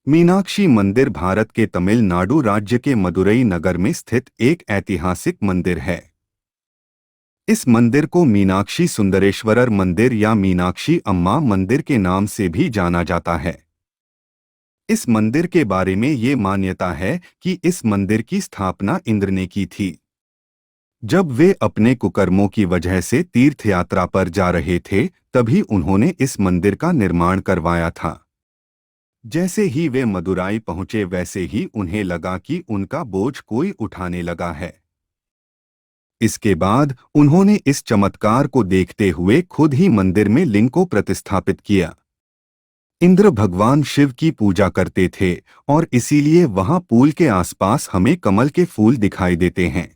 मीनाक्षी मंदिर भारत के तमिलनाडु राज्य के मदुरई नगर में स्थित एक ऐतिहासिक मंदिर है। इस मंदिर को मीनाक्षी सुंदरेश्वरर मंदिर या मीनाक्षी अम्मा मंदिर के नाम से भी जाना जाता है। इस मंदिर के बारे में ये मान्यता है कि इस मंदिर की स्थापना इंद्र ने की थी। जब वे अपने कुकर्मों की वजह से तीर्थ यात्रा पर जा रहे थे, तभी उन्होंने इस मंदिर का निर्माण करवाया था। जैसे ही वे मदुराई पहुंचे वैसे ही उन्हें लगा कि उनका बोझ कोई उठाने लगा है। इसके बाद उन्होंने इस चमत्कार को देखते हुए खुद ही मंदिर में लिंग को प्रतिस्थापित किया। इंद्र भगवान शिव की पूजा करते थे और इसीलिए वहां पुल के आसपास हमें कमल के फूल दिखाई देते हैं।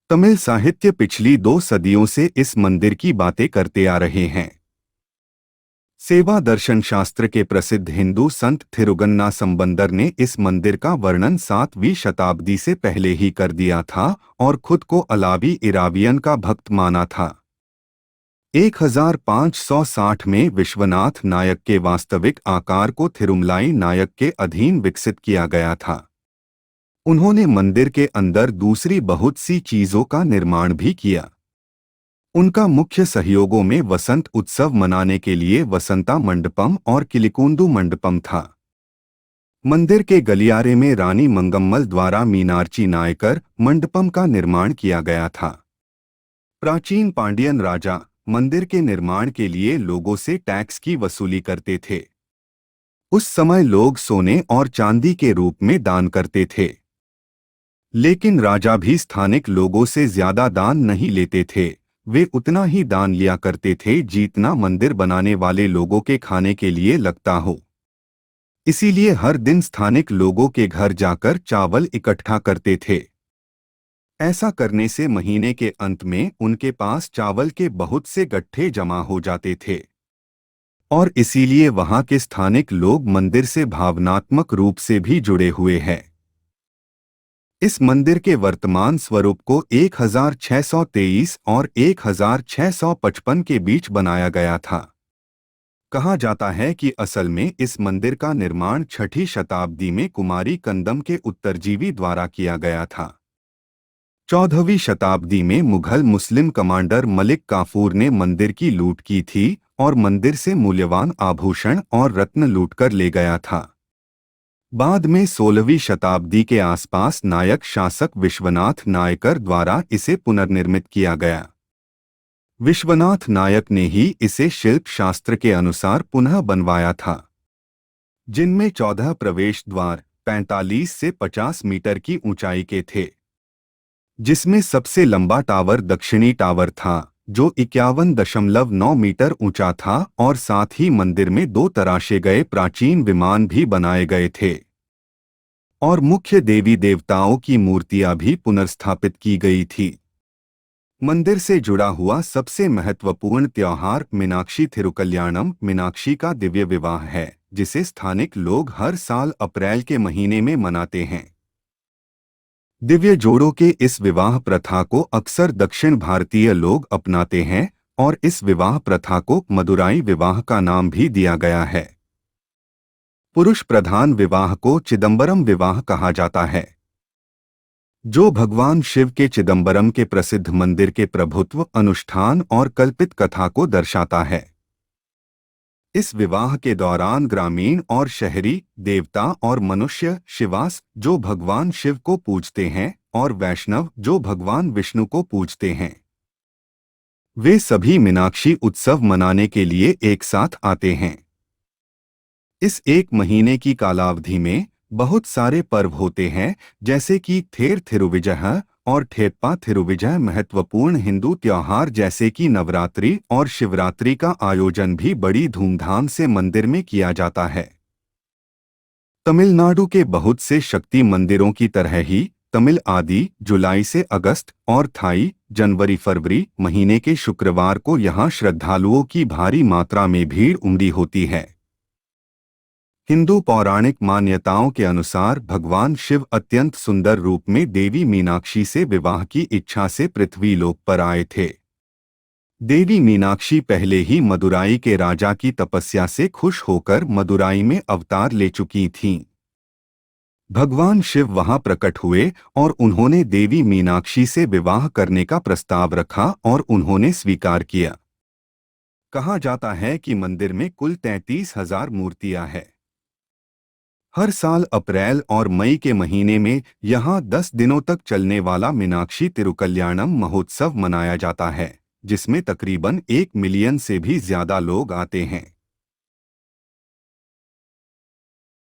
तमिल साहित्य पिछली 2 सदियों से इस मंदिर की बातें करते आ रहे हैं। सेवा दर्शन शास्त्र के प्रसिद्ध हिंदू संत थिरुगन्ना संबंदर ने इस मंदिर का वर्णन 7वीं शताब्दी से पहले ही कर दिया था और खुद को अलावी इरावियन का भक्त माना था। 1560 में विश्वनाथ नायक के वास्तविक आकार को थिरुमलाई नायक के अधीन विकसित किया गया था। उन्होंने मंदिर के अंदर दूसरी बहुत सी चीजों का निर्माण भी किया। उनका मुख्य सहयोगों में वसंत उत्सव मनाने के लिए वसंता मंडपम और किलिकुंदु मंडपम था। मंदिर के गलियारे में रानी मंगम्मल द्वारा मीनार्ची नायकर मंडपम का निर्माण किया गया था। प्राचीन पांड्यन राजा मंदिर के निर्माण के लिए लोगों से टैक्स की वसूली करते थे। उस समय लोग सोने और चांदी के रूप में दान करते थे, लेकिन राजा भी स्थानिक लोगों से ज्यादा दान नहीं लेते थे। वे उतना ही दान लिया करते थे जितना मंदिर बनाने वाले लोगों के खाने के लिए लगता हो। इसीलिए हर दिन स्थानिक लोगों के घर जाकर चावल इकट्ठा करते थे। ऐसा करने से महीने के अंत में उनके पास चावल के बहुत से गट्ठे जमा हो जाते थे और इसीलिए वहां के स्थानिक लोग मंदिर से भावनात्मक रूप से भी जुड़े हुए हैं। इस मंदिर के वर्तमान स्वरूप को 1623 और 1655 के बीच बनाया गया था। कहा जाता है कि असल में इस मंदिर का निर्माण 6ठी शताब्दी में कुमारी कंदम के उत्तरजीवी द्वारा किया गया था। 14वीं शताब्दी में मुगल मुस्लिम कमांडर मलिक काफूर ने मंदिर की लूट की थी और मंदिर से मूल्यवान आभूषण और रत्न लूटकर ले गया था। बाद में 16वीं शताब्दी के आसपास नायक शासक विश्वनाथ नायकर द्वारा इसे पुनर्निर्मित किया गया। विश्वनाथ नायक ने ही इसे शिल्प शास्त्र के अनुसार पुनः बनवाया था, जिनमें 14 प्रवेश द्वार 45 से 50 मीटर की ऊंचाई के थे, जिसमें सबसे लंबा टावर दक्षिणी टावर था जो 51.9 मीटर ऊंचा था और साथ ही मंदिर में 2 तराशे गए प्राचीन विमान भी बनाए गए थे और मुख्य देवी देवताओं की मूर्तियां भी पुनर्स्थापित की गई थी। मंदिर से जुड़ा हुआ सबसे महत्वपूर्ण त्योहार मीनाक्षी थिरुकल्याणम मीनाक्षी का दिव्य विवाह है, जिसे स्थानिक लोग हर साल अप्रैल के महीने में मनाते हैं। दिव्य जोड़ों के इस विवाह प्रथा को अक्सर दक्षिण भारतीय लोग अपनाते हैं और इस विवाह प्रथा को मदुराई विवाह का नाम भी दिया गया है। पुरुष प्रधान विवाह को चिदंबरम विवाह कहा जाता है, जो भगवान शिव के चिदंबरम के प्रसिद्ध मंदिर के प्रभुत्व, अनुष्ठान और कल्पित कथा को दर्शाता है। इस विवाह के दौरान ग्रामीण और शहरी, देवता और मनुष्य, शिवास जो भगवान शिव को पूजते हैं और वैष्णव जो भगवान विष्णु को पूजते हैं, वे सभी मीनाक्षी उत्सव मनाने के लिए एक साथ आते हैं। इस 1 महीने की कालावधि में बहुत सारे पर्व होते हैं, जैसे कि थेर थिरुविजय और ठेप्पा थिरुविजय। महत्वपूर्ण हिंदू त्योहार जैसे कि नवरात्रि और शिवरात्रि का आयोजन भी बड़ी धूमधाम से मंदिर में किया जाता है। तमिलनाडु के बहुत से शक्ति मंदिरों की तरह ही तमिल आदि जुलाई से अगस्त और थाई जनवरी फरवरी महीने के शुक्रवार को यहाँ श्रद्धालुओं की भारी मात्रा में भीड़ उमड़ी होती है। हिंदू पौराणिक मान्यताओं के अनुसार भगवान शिव अत्यंत सुंदर रूप में देवी मीनाक्षी से विवाह की इच्छा से पृथ्वी लोक पर आए थे। देवी मीनाक्षी पहले ही मदुराई के राजा की तपस्या से खुश होकर मदुराई में अवतार ले चुकी थीं। भगवान शिव वहां प्रकट हुए और उन्होंने देवी मीनाक्षी से विवाह करने का प्रस्ताव रखा और उन्होंने स्वीकार किया। कहा जाता है कि मंदिर में कुल 33,000 मूर्तियां हैं। हर साल अप्रैल और मई के महीने में यहाँ 10 दिनों तक चलने वाला मीनाक्षी तिरुकल्याणम महोत्सव मनाया जाता है, जिसमें तकरीबन 1 मिलियन से भी ज्यादा लोग आते हैं।